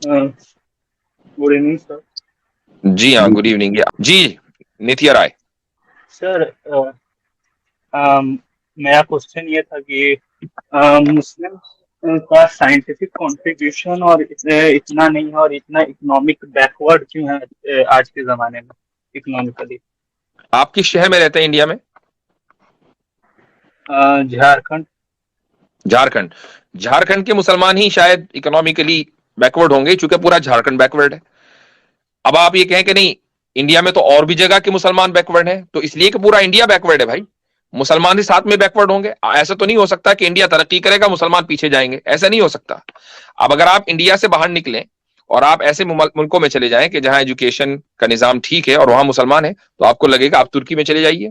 Good evening sir. जी हाँ, good evening जी। नित्या राय। सर मेरा क्वेश्चन ये था कि मुस्लिम का साइंटिफिक कंट्रीब्यूशन और इतना नहीं है और इतना इकोनॉमिक बैकवर्ड क्यों है आज के जमाने में इकोनॉमिकली। आप किस शहर में रहते हैं इंडिया में? झारखंड। झारखंड। झारखंड के मुसलमान ही शायद इकोनॉमिकली बैकवर्ड होंगे, चूंकि पूरा झारखंड बैकवर्ड है। अब आप ये कहें कि नहीं, इंडिया में तो और भी जगह के मुसलमान बैकवर्ड हैं, तो इसलिए कि पूरा इंडिया बैकवर्ड है भाई, मुसलमान भी साथ में बैकवर्ड होंगे। ऐसा तो नहीं हो सकता कि इंडिया तरक्की करेगा मुसलमान पीछे जाएंगे, ऐसा नहीं हो सकता। अब अगर आप इंडिया से बाहर निकलें और आप ऐसे मुल्कों में चले जाएं कि जहां एजुकेशन का निजाम ठीक है और वहां मुसलमान है, तो आपको लगेगा आप तुर्की में चले जाइए।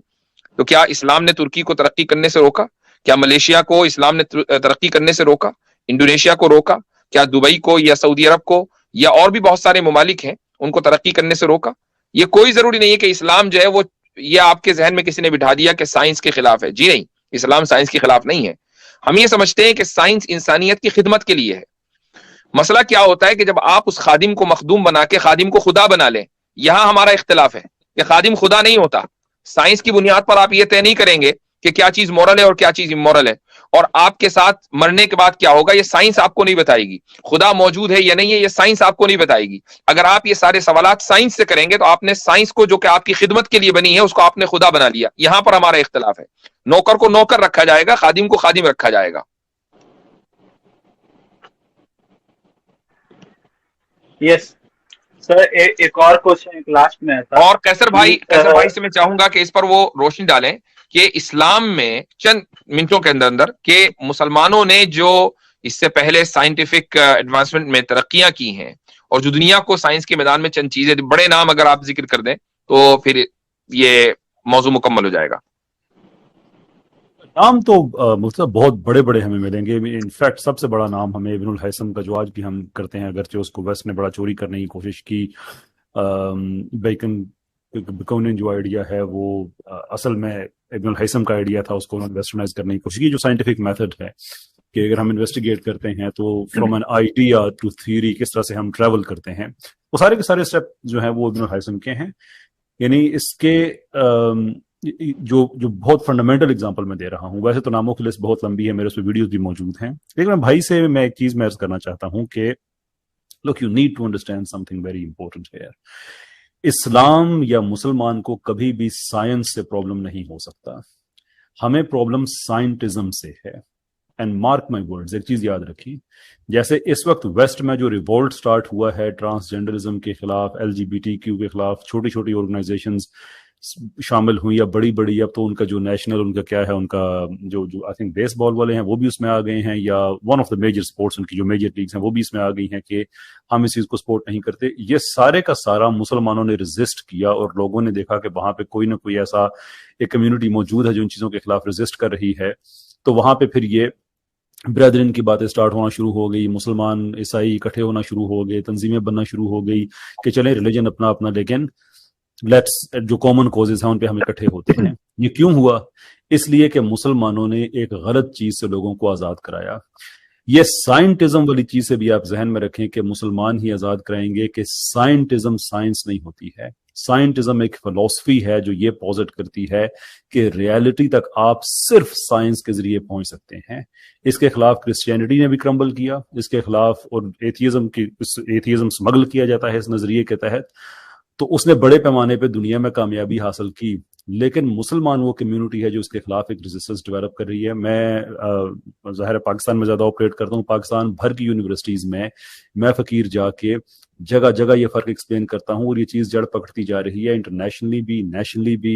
तो क्या इस्लाम ने तुर्की को तरक्की करने से रोका? क्या मलेशिया को इस्लाम ने तरक्की करने से रोका? इंडोनेशिया को रोका? क्या दुबई को या सऊदी अरब को या और भी बहुत सारे ममालिक हैं, उनको तरक्की करने से रोका? ये कोई जरूरी नहीं है कि इस्लाम जो है वो, ये आपके जहन में किसी ने बिठा दिया कि साइंस के खिलाफ है। जी नहीं, इस्लाम साइंस के खिलाफ नहीं है। हम ये समझते हैं कि साइंस इंसानियत की खिदमत के लिए है। मसला क्या होता है कि जब आप उस खादिम को मखदूम बना के खादिम को खुदा बना लें, यहां हमारा इख्तिलाफ है कि खादिम खुदा नहीं होता। साइंस की बुनियाद पर आप ये तय नहीं करेंगे कि क्या चीज मॉरल है और क्या चीज इमोरल है, और आपके साथ मरने के बाद क्या होगा ये साइंस आपको नहीं बताएगी। खुदा मौजूद है या नहीं है ये साइंस आपको नहीं बताएगी। अगर आप ये सारे सवालात साइंस से करेंगे तो आपने साइंस को, जो कि आपकी खिदमत के लिए बनी है, उसको आपने खुदा बना लिया। यहां पर हमारा इख्तिलाफ है। नौकर को नौकर रखा जाएगा, खादिम को खादिम रखा जाएगा। Yes sir. एक और क्वेश्चन, एक लास्ट में था। और कैसर भाई से मैं चाहूंगा कि इस पर वो रोशनी डालें कि इस्लाम में चंद मिनटों के अंदर अंदर के मुसलमानों ने जो इससे पहले साइंटिफिक एडवांसमेंट में तरक्कियां की हैं और जो दुनिया को साइंस के मैदान में चंद चीजें, बड़े नाम अगर आप जिक्र कर दें तो फिर ये मौजू मुकम्मल हो जाएगा। नाम तो मतलब बहुत बड़े बड़े हमें मिलेंगे। इनफैक्ट सबसे बड़ा नाम हमें इब्नुल हैसम का, जो आज भी हम करते हैं, अगरचे उसको वेस्ट ने बड़ा चोरी करने की कोशिश की। बेकन जो आइडिया है वो असल में इब्नुल हैसम का आइडिया था, उसको उन्होंने वेस्टर्नाइज करने की कोशिश की। जो साइंटिफिक मेथड है कि अगर हम इन्वेस्टिगेट करते हैं तो from an idea to theory किस तरह से हम ट्रेवल करते हैं, वो सारे के सारे स्टेप जो है वो इब्नुल हैसम के हैं। यानी इसके जो जो बहुत फंडामेंटल एग्जांपल मैं दे रहा हूं, वैसे तो नामों की लिस्ट बहुत लंबी है, मेरे उस पर वीडियोस भी मौजूद हैं, लेकिन मैं भाई से मैं एक चीज मैं अर्ज करना चाहता हूं कि look, you need to understand something very important here. इस्लाम या मुसलमान को कभी भी साइंस से प्रॉब्लम नहीं हो सकता, हमें प्रॉब्लम साइंटिज्म से है। एंड मार्क माई वर्ड्स, एक चीज याद रखिए, जैसे इस वक्त वेस्ट में जो रिवोल्ट स्टार्ट हुआ है ट्रांसजेंडरिज्म के खिलाफ, LGBTQ के खिलाफ, छोटी छोटी ऑर्गेनाइजेशंस शामिल हुई या बड़ी बड़ी, अब तो उनका जो नेशनल, उनका क्या है, उनका जो जो आई थिंक बेसबॉल वाले हैं वो भी उसमें आ गए हैं, या one of the major sports, उनकी जो मेजर लीग्स हैं वो भी इसमें आ गई हैं कि हम इस चीज को सपोर्ट नहीं करते। ये सारे का सारा मुसलमानों ने रेजिस्ट किया और लोगों ने देखा कि वहां पे कोई ना कोई ऐसा एक कम्युनिटी मौजूद है जो इन चीजों के खिलाफ रेजिस्ट कर रही है। तो वहां पे फिर ये ब्रदरिन की बातें स्टार्ट होना शुरू हो गई, मुसलमान ईसाई इकट्ठे होना शुरू हो गए, तंजीमें बनना शुरू हो गई कि चलें रिलीजन अपना अपना, लेकिन लेट्स जो कॉमन कॉजेज हैं उन पे हम इकट्ठे होते हैं। ये क्यों हुआ? इसलिए कि मुसलमानों ने एक गलत चीज से लोगों को आजाद कराया। ये साइंटिज्म वाली चीज से भी आप जहन में रखें कि मुसलमान ही आजाद कराएंगे, कि साइंटिज्म साइंस नहीं होती है। साइंटिज्म एक फिलॉसफी है जो ये पॉजिट करती है कि रियलिटी तक आप सिर्फ साइंस के जरिए पहुंच सकते हैं। इसके खिलाफ क्रिश्चियनिटी ने भी क्रम्बल किया, इसके खिलाफ, और एथियज्म स्मगल किया जाता है इस नजरिए के तहत, तो उसने बड़े पैमाने पे दुनिया में कामयाबी हासिल की। लेकिन मुसलमान वो कम्युनिटी है जो उसके खिलाफ एक रेजिस्टेंस डेवलप कर रही है। मैं ज़ाहिर पाकिस्तान में ज्यादा ऑपरेट करता हूँ, पाकिस्तान भर की यूनिवर्सिटीज में मैं फकीर जाके जगह जगह ये फर्क एक्सप्लेन करता हूँ, और ये चीज जड़ पकड़ती जा रही है इंटरनेशनली भी, नेशनली भी।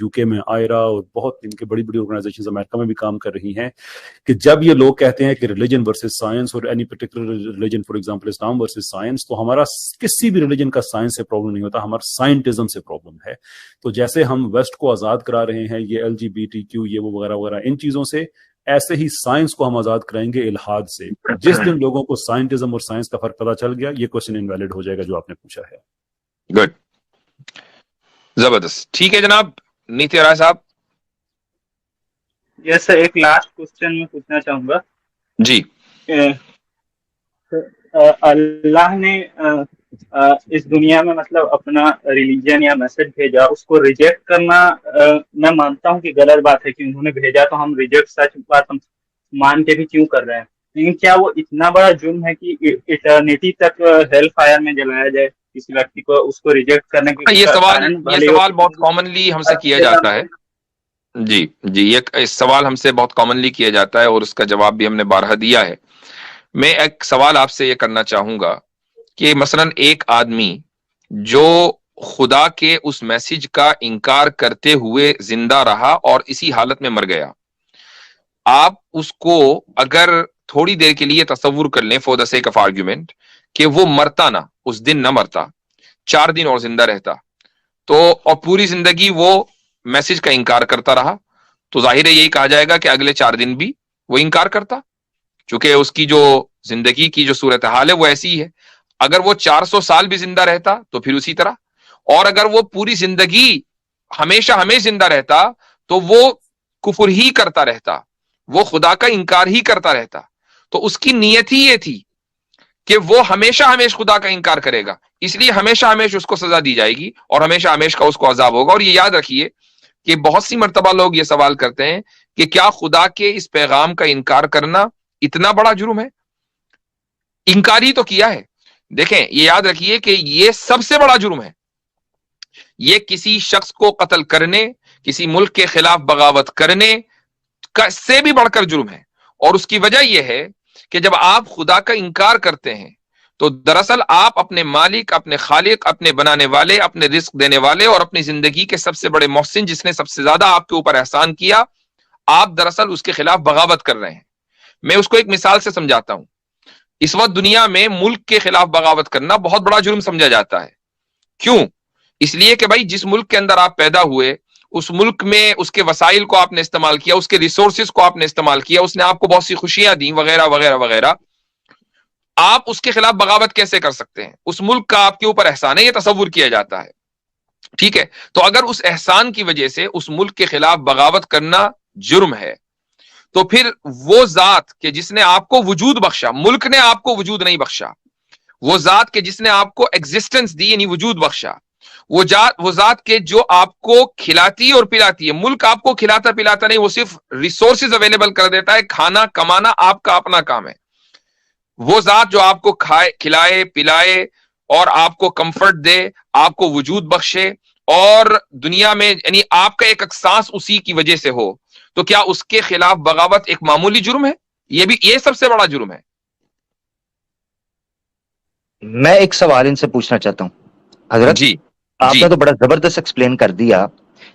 यूके में आयरा और बहुत इनके बड़ी बड़ी ऑर्गेनाइजेशंस अमेरिका में भी काम कर रही हैं कि जब ये लोग कहते हैं कि रिलीजन वर्सेस साइंस, और any particular religion, for example Islam versus science, तो हमारा किसी भी रिलीजन का साइंस से प्रॉब्लम नहीं होता, हमारा साइंटिज्म से प्रॉब्लम है। तो जैसे हम वेस्ट को आजाद करा रहे हैं ये LGBTQ ये वो वगैरह वगैरह इन चीजों से, ऐसे ही साइंस को हम आजाद कराएंगे इल्हाद से। जिस दिन लोगों को साइंटिज्म और साइंस का फर्क पता चल गया, ये क्वेश्चन इनवैलिड हो जाएगा जो आपने पूछा है। गुड, जबरदस्त। ठीक है जनाब नीति राय साहब। यस सर, एक लास्ट क्वेश्चन मैं पूछना चाहूंगा जी। अल्लाह ने इस दुनिया में मतलब अपना रिलीजन या मैसेज भेजा, उसको रिजेक्ट करना मैं मानता हूँ कि गलत बात है कि उन्होंने भेजा तो हम रिजेक्ट सच बात हम मान के भी क्यों कर रहे हैं, लेकिन क्या वो इतना बड़ा जुर्म है कि इटर्निटी तक हेल फायर में जलाया जाए किसी व्यक्ति को, उसको रिजेक्ट करने के ये कारण सवाल बहुत कॉमनली हमसे किया जाता है। जी जी, ये सवाल हमसे बहुत कॉमनली किया जाता है और उसका जवाब भी हमने बारहा दिया है। मैं एक सवाल आपसे ये करना चाहूंगा कि मसलन एक आदमी जो खुदा के उस मैसेज का इनकार करते हुए जिंदा रहा और इसी हालत में मर गया, आप उसको अगर थोड़ी देर के लिए तसव्वुर कर लें for the sake of argument कि वो मरता ना, उस दिन ना मरता, 4 दिन और जिंदा रहता, तो और पूरी जिंदगी वो मैसेज का इनकार करता रहा, तो जाहिर है यही कहा जाएगा कि अगले 4 दिन भी वो इनकार करता, चूंकि उसकी जो जिंदगी की जो सूरत हाल है वो ऐसी ही है। अगर वो 400 साल भी जिंदा रहता तो फिर उसी तरह, और अगर वो पूरी जिंदगी हमेशा हमेशा जिंदा रहता तो वो कुफर ही करता रहता, वो खुदा का इनकार ही करता रहता। तो उसकी नीयत ही ये थी कि वो हमेशा हमेशा खुदा का इनकार करेगा, इसलिए हमेशा हमेशा उसको सजा दी जाएगी और हमेशा हमेशा का उसको अजाब होगा। और ये याद रखिए कि बहुत सी मर्तबा लोग ये सवाल करते हैं कि क्या खुदा के इस पैगाम का इनकार करना इतना बड़ा जुर्म है? इनकार ही तो किया है। देखें, ये याद रखिए कि ये सबसे बड़ा जुर्म है। ये किसी शख्स को कत्ल करने, किसी मुल्क के खिलाफ बगावत करने से भी बढ़कर जुर्म है। और उसकी वजह यह है कि जब आप खुदा का इनकार करते हैं तो दरअसल आप अपने मालिक, अपने खालिक, अपने बनाने वाले, अपने रिस्क देने वाले और अपनी जिंदगी के सबसे बड़े मोहसिन, जिसने सबसे ज्यादा आपके ऊपर एहसान किया, आप दरअसल उसके खिलाफ बगावत कर रहे हैं। मैं उसको एक मिसाल से समझाता हूं। इस वक्त दुनिया में मुल्क के खिलाफ बगावत करना बहुत बड़ा जुर्म समझा जाता है। क्यों? इसलिए कि भाई जिस मुल्क के अंदर आप पैदा हुए, उस मुल्क में उसके वसाइल को आपने इस्तेमाल किया, उसके रिसोर्सेज को आपने इस्तेमाल किया, उसने आपको बहुत सी खुशियां दी वगैरह वगैरह वगैरह, आप उसके खिलाफ बगावत कैसे कर सकते हैं? उस मुल्क का आपके ऊपर एहसान है, यह तसव्वुर किया जाता है, ठीक है। तो अगर उस एहसान की वजह से उस मुल्क के खिलाफ बगावत करना जुर्म है, तो फिर वो जात के जिसने आपको वजूद बख्शा, मुल्क ने आपको वजूद नहीं बख्शा, वो जात के जिसने आपको एग्जिस्टेंस दी यानी वजूद बख्शा, वो जात के जो आपको खिलाती और पिलाती है। मुल्क आपको खिलाता पिलाता नहीं, वो सिर्फ रिसोर्सेज अवेलेबल कर देता है, खाना कमाना आपका अपना काम है। वो जात जो आपको खाए, खिलाए, पिलाए और आपको कंफर्ट दे, आपको वजूद बख्शे और दुनिया में यानी आपका एक सांस उसी की वजह से हो, तो क्या उसके खिलाफ बगावत एक मामूली जुर्म है? ये सबसे बड़ा जुर्म है। मैं एक सवाल इनसे पूछना चाहता हूं हजरत जी, आपने तो बड़ा जबरदस्त एक्सप्लेन कर दिया,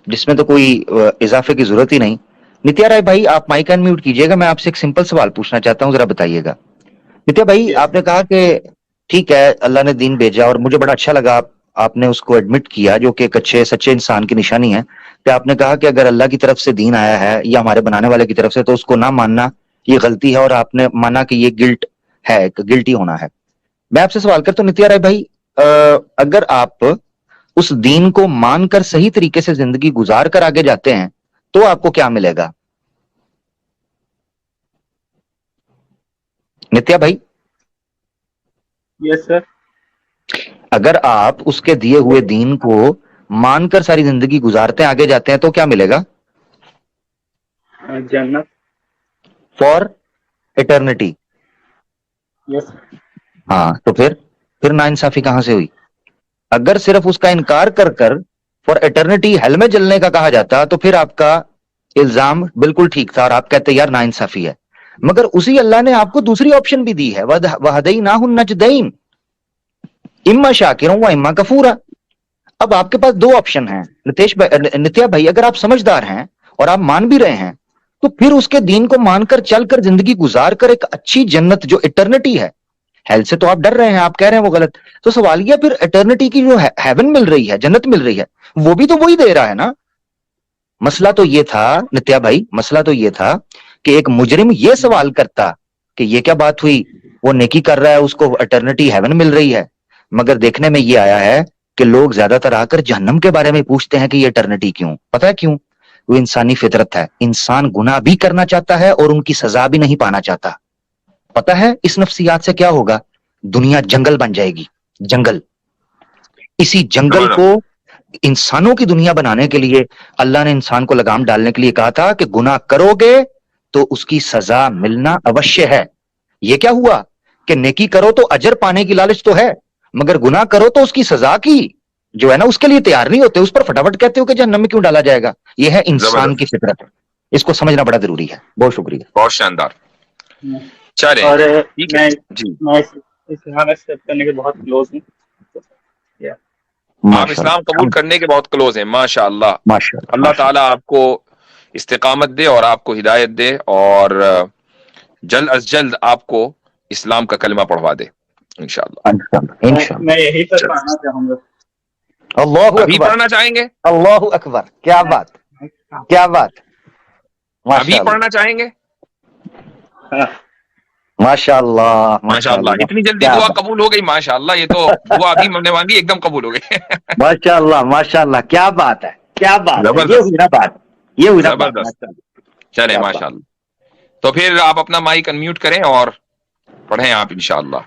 जिसमें तो कोई इजाफे की जरूरत ही नहीं। नित्या राय भाई, आप माइक अनम्यूट कीजिएगा, मैं आपसे एक सिंपल सवाल पूछना चाहता हूं, जरा बताइएगा। नित्या भाई, आपने कहा कि ठीक है अल्लाह ने दीन भेजा और मुझे बड़ा अच्छा लगा आपने उसको एडमिट किया, जो कि एक अच्छे सच्चे इंसान की निशानी है, कि आपने कहा कि अगर अल्लाह की तरफ से दीन आया है या हमारे बनाने वाले की तरफ से तो उसको ना मानना ये गलती है, और आपने माना कि ये गिल्ट है, गिल्टी होना है। मैं आपसे सवाल करता हूं नित्या राय भाई, अगर आप उस दीन को मानकर सही तरीके से जिंदगी गुजार कर आगे जाते हैं तो आपको क्या मिलेगा? नित्या भाई। Yes sir. अगर आप उसके दिए हुए दीन को मानकर सारी जिंदगी गुजारते हैं, आगे जाते हैं, तो क्या मिलेगा? जन्नत फॉर इटर्निटी। यस। हाँ, तो फिर नाइंसाफी कहां से हुई? अगर सिर्फ उसका इनकार कर कर फॉर एटर्निटी हेल में जलने का कहा जाता तो फिर आपका इल्जाम बिल्कुल ठीक था और आप कहते यार नाइंसाफी है। मगर उसी अल्लाह ने आपको दूसरी ऑप्शन भी दी है, वहदैनाहुन नजदैन इम्मा शाकिरा व इम्मा कफूरा। अब आपके पास 2 ऑप्शन हैं नित्या भाई, अगर आप समझदार हैं और आप मान भी रहे हैं तो फिर उसके दीन को मानकर चलकर जिंदगी गुजार कर एक अच्छी जन्नत जो इटर्निटी है, हेल से तो आप डर रहे हैं, आप कह रहे हैं वो गलत, तो सवाल यह फिर एटर्निटी की जो हेवन मिल रही है, जन्नत मिल रही है, वो भी तो वही दे रहा है ना। मसला तो ये था नित्या भाई, मसला तो ये था कि एक मुजरिम ये सवाल करता कि ये क्या बात हुई, वो नेकी कर रहा है उसको एटर्निटी हेवन मिल रही है, मगर देखने में ये आया है कि लोग ज्यादातर आकर जहन्नम के बारे में पूछते हैं कि ये एटर्निटी क्यों। पता है क्यों? वो इंसानी फितरत है, इंसान गुनाह भी करना चाहता है और उनकी सजा भी नहीं पाना चाहता। पता है इस नफ्सियात से क्या होगा? दुनिया जंगल बन जाएगी, जंगल। इसी जंगल को इंसानों की दुनिया बनाने के लिए अल्लाह ने इंसान को लगाम डालने के लिए कहा था कि गुनाह करोगे तो उसकी सजा मिलना अवश्य है। ये क्या हुआ कि नेकी करो तो अजर पाने की लालच तो है, मगर गुनाह करो तो उसकी सजा की जो है ना उसके लिए तैयार नहीं होते, उस पर फटाफट कहते हो कि जहन्नम में क्यों डाला जाएगा। यह है इंसान की फितरत, इसको समझना बड़ा जरूरी है। बहुत शुक्रिया, बहुत शानदार। चले और ठीक है जी, मैं इस्लाम एक्सेप्ट करने के बहुत क्लोज हूँ। आप इस्लाम कबूल करने के बहुत क्लोज हैं, माशाअल्लाह। माशाअल्लाह, अल्लाह ताला आपको इस्तिकामत दे और आपको हिदायत दे और जल्द अज जल्द आपको इस्लाम का कलमा पढ़वा दे इंशाअल्लाह। मैं यही पर पढ़ना चाहूंगा। अल्लाहु अभी अकबर, पढ़ना चाहेंगे? अल्लाहु अकबर, क्या बात, क्या बात, अभी पढ़ना चाहेंगे? माशाअल्लाह, माशाअल्लाह, इतनी जल्दी दुआ कबूल हो गई, माशाअल्लाह। ये तो दुआ अभी हमने मांगी, एकदम कबूल हो गई। माशाअल्लाह, माशाअल्लाह, क्या बात है, क्या बात है, ये हुई ना बात, ये हुई ना बात। चले माशाअल्लाह। तो फिर आप अपना माइक अनम्यूट करें और पढ़ें आप इंशाअल्लाह।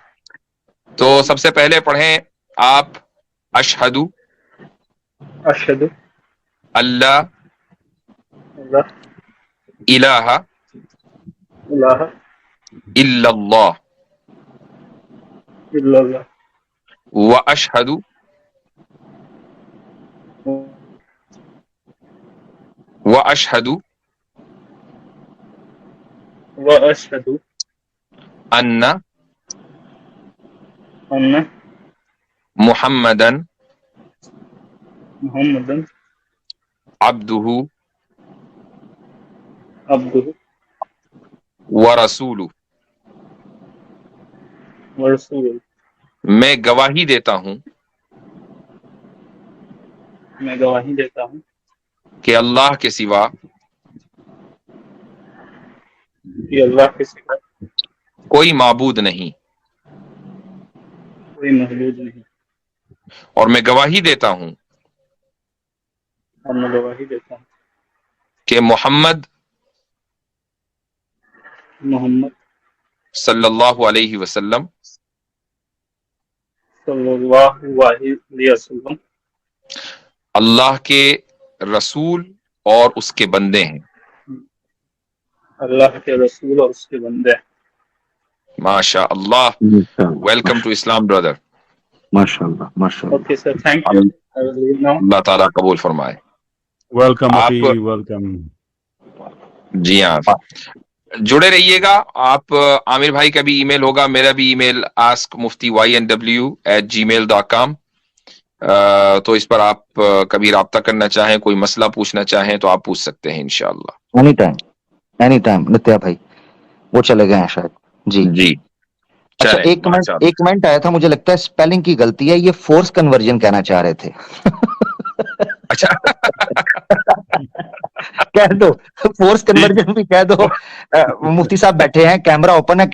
तो सबसे पहले पढ़ें आप अशहदु अशहदु अल्लाह इलाहा इल्लल्लाह व अशहदु अन्ना मुहम्मदन अब्दुहु व रसूलु। मैं गवाही देता हूँ कि अल्लाह के सिवा कोई माबूद नहीं, और मैं गवाही देता हूँ कि मोहम्मद सल्लल्लाहु अलैहि वसल्लम अल्लाह के रसूल और उसके बंदे हैं। अल्लाह के रसूल और उसके बंदे। माशा अल्लाह, वेलकम टू इस्लाम ब्रदर। माशाअल्लाह, माशाअल्लाह। Okay sir, thank you. I will leave now. अल्लाह ताला कबूल फरमाए। वेलकम आप वेलकम। जी हाँ, जुड़े रहिएगा आप। आमिर भाई का भी ईमेल होगा, मेरा भी ईमेल askmuftiynw@gmail.com। तो इस पर आप कभी राब्ता करना चाहें, कोई मसला पूछना चाहें तो आप पूछ सकते हैं इंशाअल्लाह। Any time. नित्या भाई वो चले गए हैं शायद। जी जी। अच्छा, एक कमेंट आया था, मुझे लगता है स्पेलिंग की गलती है, ये फोर्स कन्वर्जन कहना चाह रहे थे। अच्छा कह दो, फोर्स कन्वर्जन भी कह दो। मुफ्ती साहब बैठे हैं, कैमरा ओपन है।